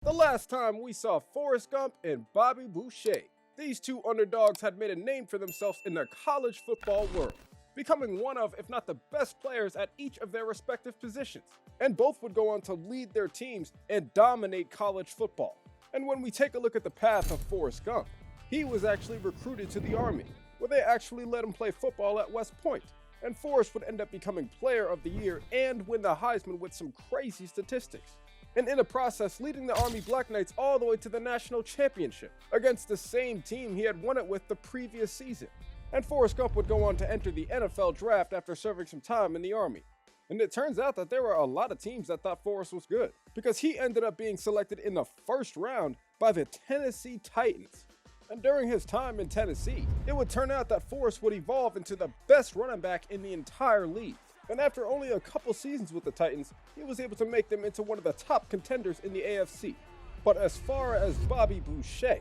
The last time we saw Forrest Gump and Bobby Boucher, these two underdogs had made a name for themselves in the college football world, becoming one of, if not the best players at each of their respective positions, and both would go on to lead their teams and dominate college football. And when we take a look at the path of Forrest Gump, he was actually recruited to the Army, where they actually let him play football at West Point, and Forrest would end up becoming Player of the Year and win the Heisman with some crazy statistics, and in the process leading the Army Black Knights all the way to the national championship against the same team he had won it with the previous season. And Forrest Gump would go on to enter the NFL draft after serving some time in the Army. And it turns out that there were a lot of teams that thought Forrest was good, because he ended up being selected in the first round by the Tennessee Titans. And during his time in Tennessee, it would turn out that Forrest would evolve into the best running back in the entire league. And after only a couple seasons with the Titans, he was able to make them into one of the top contenders in the AFC. But as far as Bobby Boucher,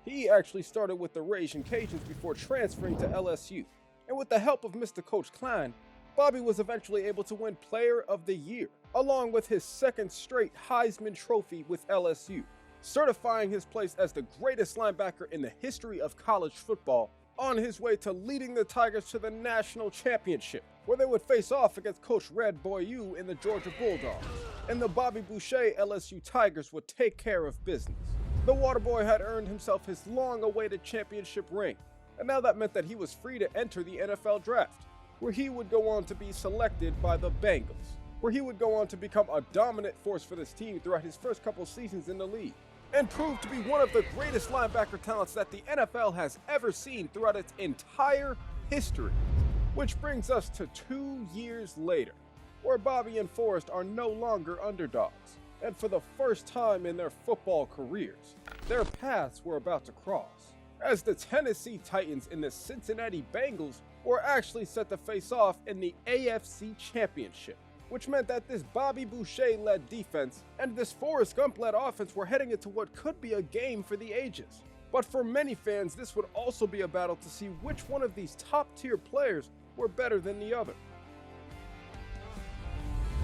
he actually started with the Ragin' Cajuns before transferring to LSU. And with the help of Mr. Coach Klein, Bobby was eventually able to win Player of the Year, along with his second straight Heisman Trophy with LSU, certifying his place as the greatest linebacker in the history of college football, on his way to leading the Tigers to the national championship, where they would face off against Coach Red Boyu in the Georgia Bulldogs, and the Bobby Boucher LSU Tigers would take care of business. The WaterBoy had earned himself his long-awaited championship ring, and now that meant that he was free to enter the NFL draft, where he would go on to be selected by the Bengals, where he would go on to become a dominant force for this team throughout his first couple seasons in the league, and proved to be one of the greatest linebacker talents that the NFL has ever seen throughout its entire history. Which brings us to 2 years later, where Bobby and Forrest are no longer underdogs, and for the first time in their football careers, their paths were about to cross, as the Tennessee Titans and the Cincinnati Bengals were actually set to face off in the AFC Championship, which meant that this Bobby Boucher-led defense and this Forrest Gump-led offense were heading into what could be a game for the ages. But for many fans, this would also be a battle to see which one of these top-tier players were better than the other.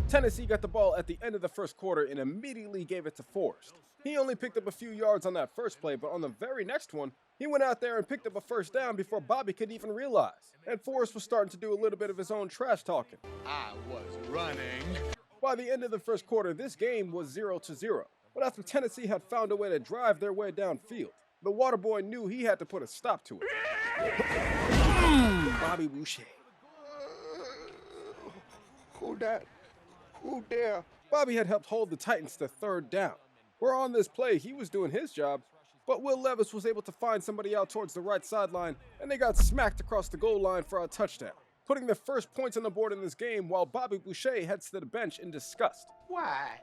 Tennessee got the ball at the end of the first quarter and immediately gave it to Forrest. He only picked up a few yards on that first play, but on the very next one, he went out there and picked up a first down before Bobby could even realize. And Forrest was starting to do a little bit of his own trash talking. I was running. By the end of the first quarter, this game was 0-0. But after Tennessee had found a way to drive their way downfield, the WaterBoy knew he had to put a stop to it. Bobby Boucher. Who that? Who there? Bobby had helped hold the Titans to third down, where on this play he was doing his job, but Will Levis was able to find somebody out towards the right sideline, and they got smacked across the goal line for a touchdown, putting the first points on the board in this game while Bobby Boucher heads to the bench in disgust. Why?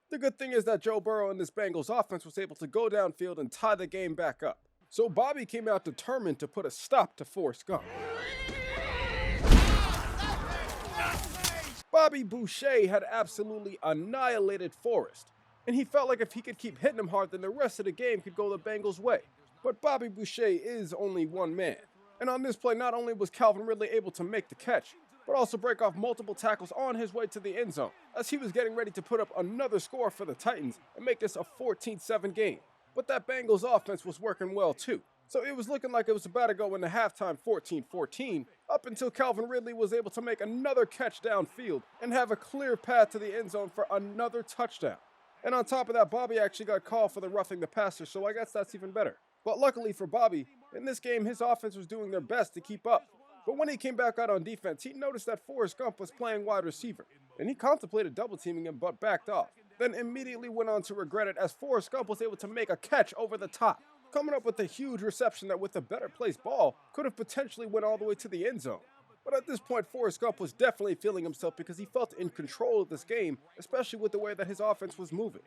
The good thing is that Joe Burrow and this Bengals offense was able to go downfield and tie the game back up, so Bobby came out determined to put a stop to Forrest Gump. Bobby Boucher had absolutely annihilated Forrest, and he felt like if he could keep hitting him hard, then the rest of the game could go the Bengals' way. But Bobby Boucher is only one man, and on this play not only was Calvin Ridley able to make the catch, but also break off multiple tackles on his way to the end zone, as he was getting ready to put up another score for the Titans and make this a 14-7 game. But that Bengals offense was working well too, so it was looking like it was about to go into halftime 14-14, up until Calvin Ridley was able to make another catch downfield and have a clear path to the end zone for another touchdown. And on top of that, Bobby actually got called for the roughing the passer, so I guess that's even better. But luckily for Bobby, in this game his offense was doing their best to keep up. But when he came back out on defense, he noticed that Forrest Gump was playing wide receiver, and he contemplated double teaming him but backed off, then immediately went on to regret it as Forrest Gump was able to make a catch over the top, coming up with a huge reception that with a better placed ball could have potentially went all the way to the end zone. But at this point, Forrest Gump was definitely feeling himself because he felt in control of this game, especially with the way that his offense was moving.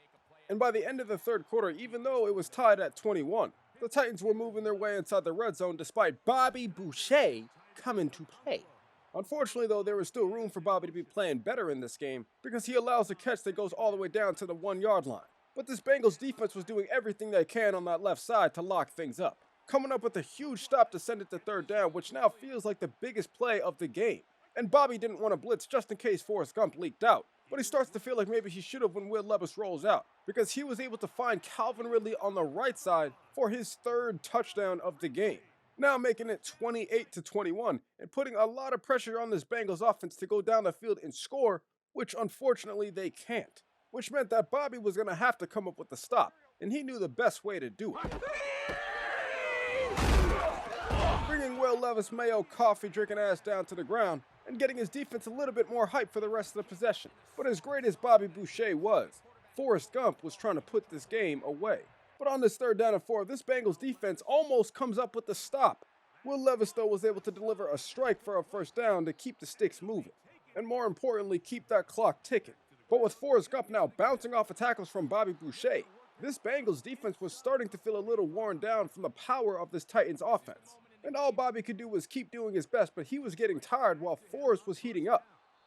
And by the end of the third quarter, even though it was tied at 21, the Titans were moving their way inside the red zone despite Bobby Boucher coming to play. Unfortunately though, there was still room for Bobby to be playing better in this game because he allows a catch that goes all the way down to the 1-yard line. But this Bengals defense was doing everything they can on that left side to lock things up, coming up with a huge stop to send it to third down, which now feels like the biggest play of the game. And Bobby didn't want to blitz just in case Forrest Gump leaked out, but he starts to feel like maybe he should have when Will Levis rolls out, because he was able to find Calvin Ridley on the right side for his third touchdown of the game, now making it 28-21 and putting a lot of pressure on this Bengals offense to go down the field and score, which unfortunately they can't, which meant that Bobby was going to have to come up with the stop, and he knew the best way to do it. Bringing Will Levis' Mayo coffee-drinking ass down to the ground and getting his defense a little bit more hype for the rest of the possession. But as great as Bobby Boucher was, Forrest Gump was trying to put this game away. But on this 3rd down and 4, this Bengals defense almost comes up with the stop. Will Levis, though, was able to deliver a strike for a 1st down to keep the sticks moving, and more importantly, keep that clock ticking. But with Forrest Gump now bouncing off of tackles from Bobby Boucher, this Bengals defense was starting to feel a little worn down from the power of this Titans offense. And all Bobby could do was keep doing his best, but he was getting tired while Forrest was heating up.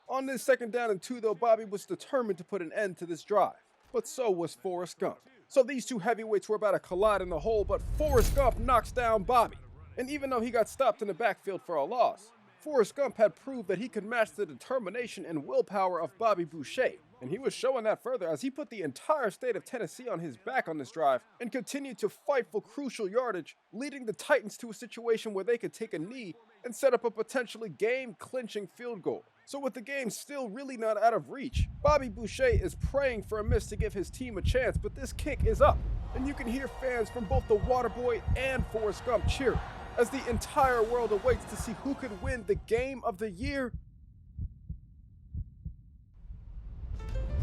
On this 2nd down and 2, though, Bobby was determined to put an end to this drive. But so was Forrest Gump. So these two heavyweights were about to collide in the hole, but Forrest Gump knocks down Bobby. And even though he got stopped in the backfield for a loss, Forrest Gump had proved that he could match the determination and willpower of Bobby Boucher. And he was showing that further as he put the entire state of Tennessee on his back on this drive and continued to fight for crucial yardage, leading the Titans to a situation where they could take a knee and set up a potentially game-clinching field goal. So with the game still really not out of reach, Bobby Boucher is praying for a miss to give his team a chance, but this kick is up, and you can hear fans from both the WaterBoy and Forrest Gump cheering as the entire world awaits to see who could win the Game of the Year.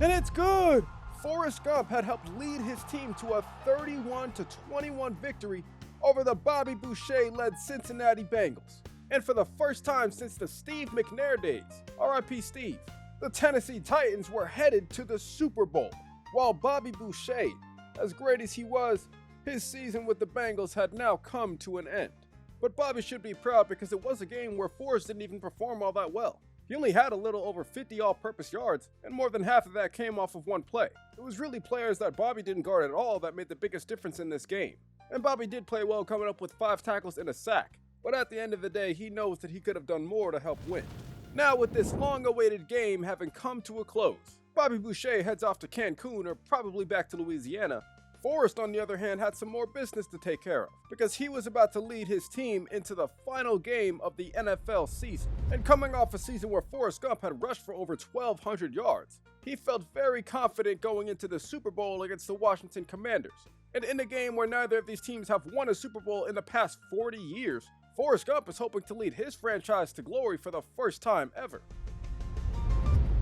And it's good! Forrest Gump had helped lead his team to a 31-21 victory over the Bobby Boucher-led Cincinnati Bengals. And for the first time since the Steve McNair days, R.I.P. Steve, the Tennessee Titans were headed to the Super Bowl, while Bobby Boucher, as great as he was, his season with the Bengals had now come to an end. But Bobby should be proud because it was a game where Forrest didn't even perform all that well. He only had a little over 50 all-purpose yards, and more than half of that came off of one play. It was really players that Bobby didn't guard at all that made the biggest difference in this game. And Bobby did play well, coming up with 5 tackles and a sack, but at the end of the day, he knows that he could have done more to help win. Now with this long-awaited game having come to a close, Bobby Boucher heads off to Cancun or probably back to Louisiana. Forrest, on the other hand, had some more business to take care of because he was about to lead his team into the final game of the NFL season. And coming off a season where Forrest Gump had rushed for over 1,200 yards, he felt very confident going into the Super Bowl against the Washington Commanders. And in a game where neither of these teams have won a Super Bowl in the past 40 years, Forrest Gump is hoping to lead his franchise to glory for the first time ever.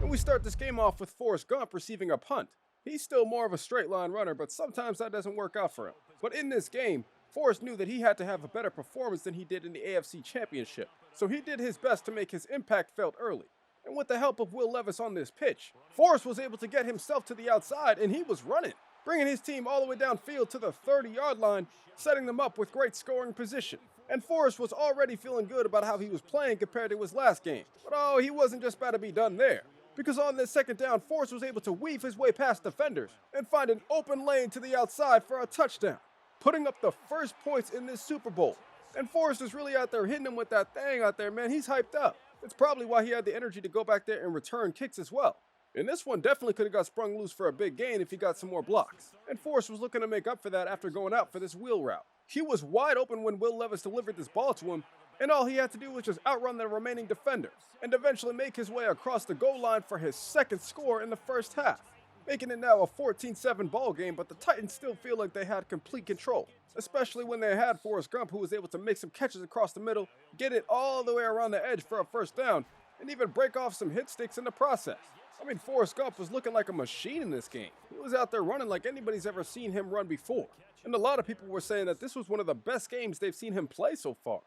And we start this game off with Forrest Gump receiving a punt. He's still more of a straight line runner, but sometimes that doesn't work out for him. But in this game, Forrest knew that he had to have a better performance than he did in the AFC Championship, so he did his best to make his impact felt early. And with the help of Will Levis on this pitch, Forrest was able to get himself to the outside and he was running, bringing his team all the way downfield to the 30-yard line, setting them up with great scoring position. And Forrest was already feeling good about how he was playing compared to his last game. But oh, he wasn't just about to be done there. Because on this 2nd down, Forrest was able to weave his way past defenders and find an open lane to the outside for a touchdown, putting up the first points in this Super Bowl. And Forrest is really out there hitting him with that thing out there, man. He's hyped up. It's probably why he had the energy to go back there and return kicks as well. And this one definitely could have got sprung loose for a big gain if he got some more blocks. And Forrest was looking to make up for that after going out for this wheel route. He was wide open when Will Levis delivered this ball to him, and all he had to do was just outrun the remaining defenders and eventually make his way across the goal line for his 2nd score in the first half, making it now a 14-7 ball game, but the Titans still feel like they had complete control, especially when they had Forrest Gump, who was able to make some catches across the middle, get it all the way around the edge for a 1st down, and even break off some hit sticks in the process. I mean, Forrest Gump was looking like a machine in this game. He was out there running like anybody's ever seen him run before. And a lot of people were saying that this was one of the best games they've seen him play so far.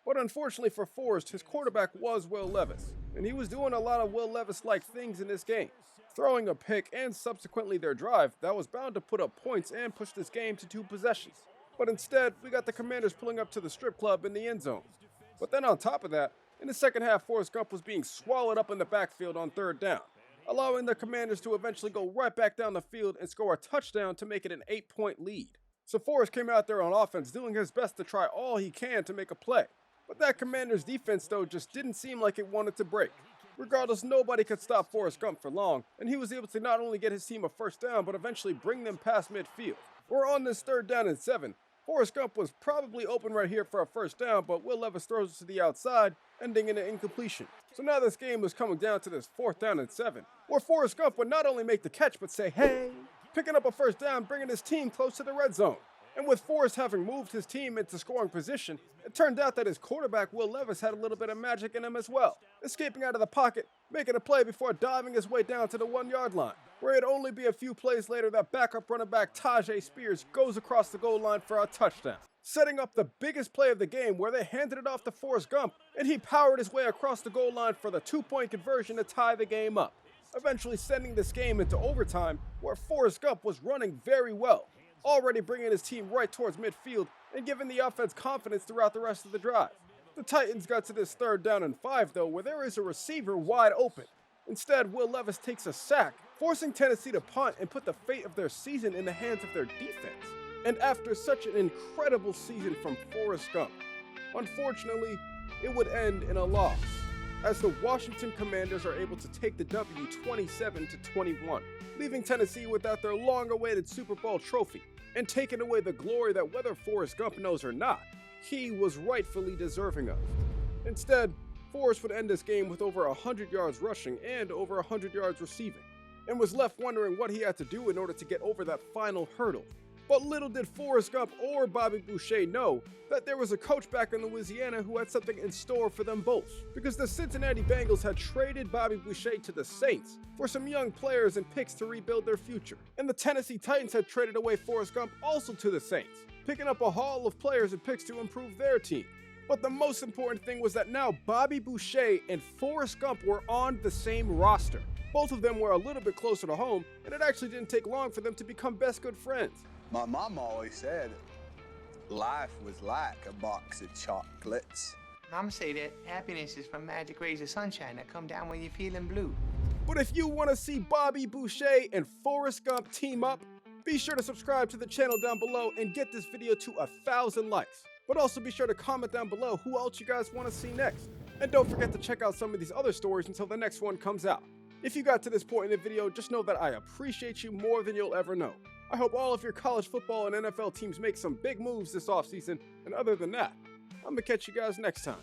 But unfortunately for Forrest, his quarterback was Will Levis, and he was doing a lot of Will Levis-like things in this game, throwing a pick and subsequently their drive that was bound to put up points and push this game to 2 possessions. But instead, we got the Commanders pulling up to the strip club in the end zone. But then on top of that, in the second half, Forrest Gump was being swallowed up in the backfield on 3rd down, allowing the Commanders to eventually go right back down the field and score a touchdown to make it an 8-point lead. So Forrest came out there on offense doing his best to try all he can to make a play. But that Commanders defense, though, just didn't seem like it wanted to break. Regardless, nobody could stop Forrest Gump for long, and he was able to not only get his team a first down, but eventually bring them past midfield. We're on this 3rd down and 7. Forrest Gump was probably open right here for a first down, but Will Levis throws it to the outside, ending in an incompletion. So now this game was coming down to this 4th down and 7, where Forrest Gump would not only make the catch, but say, hey, picking up a first down, bringing his team close to the red zone. And with Forrest having moved his team into scoring position, it turned out that his quarterback, Will Levis, had a little bit of magic in him as well, escaping out of the pocket, making a play before diving his way down to the 1-yard line, where it'd only be a few plays later that backup running back Tajay Spears goes across the goal line for a touchdown, setting up the biggest play of the game where they handed it off to Forrest Gump, and he powered his way across the goal line for the 2-point conversion to tie the game up, eventually sending this game into overtime where Forrest Gump was running very well, already bringing his team right towards midfield and giving the offense confidence throughout the rest of the drive. The Titans got to this 3rd down and 5 though, where there is a receiver wide open. Instead, Will Levis takes a sack, forcing Tennessee to punt and put the fate of their season in the hands of their defense. And after such an incredible season from Forrest Gump, unfortunately, it would end in a loss, as the Washington Commanders are able to take the W 27-21, leaving Tennessee without their long-awaited Super Bowl trophy, and taking away the glory that whether Forrest Gump knows or not, he was rightfully deserving of. Instead, Forrest would end this game with over 100 yards rushing and over 100 yards receiving, and was left wondering what he had to do in order to get over that final hurdle. But little did Forrest Gump or Bobby Boucher know that there was a coach back in Louisiana who had something in store for them both, because the Cincinnati Bengals had traded Bobby Boucher to the Saints for some young players and picks to rebuild their future. And the Tennessee Titans had traded away Forrest Gump also to the Saints, picking up a haul of players and picks to improve their team. But the most important thing was that now Bobby Boucher and Forrest Gump were on the same roster. Both of them were a little bit closer to home, and it actually didn't take long for them to become best good friends. My mom always said life was like a box of chocolates. Mama say that happiness is from magic rays of sunshine that come down when you're feeling blue. But if you want to see Bobby Boucher and Forrest Gump team up, be sure to subscribe to the channel down below and get this video to 1,000 likes. But also be sure to comment down below who else you guys want to see next. And don't forget to check out some of these other stories until the next one comes out. If you got to this point in the video, just know that I appreciate you more than you'll ever know. I hope all of your college football and NFL teams make some big moves this offseason, and other than that, I'm going to catch you guys next time.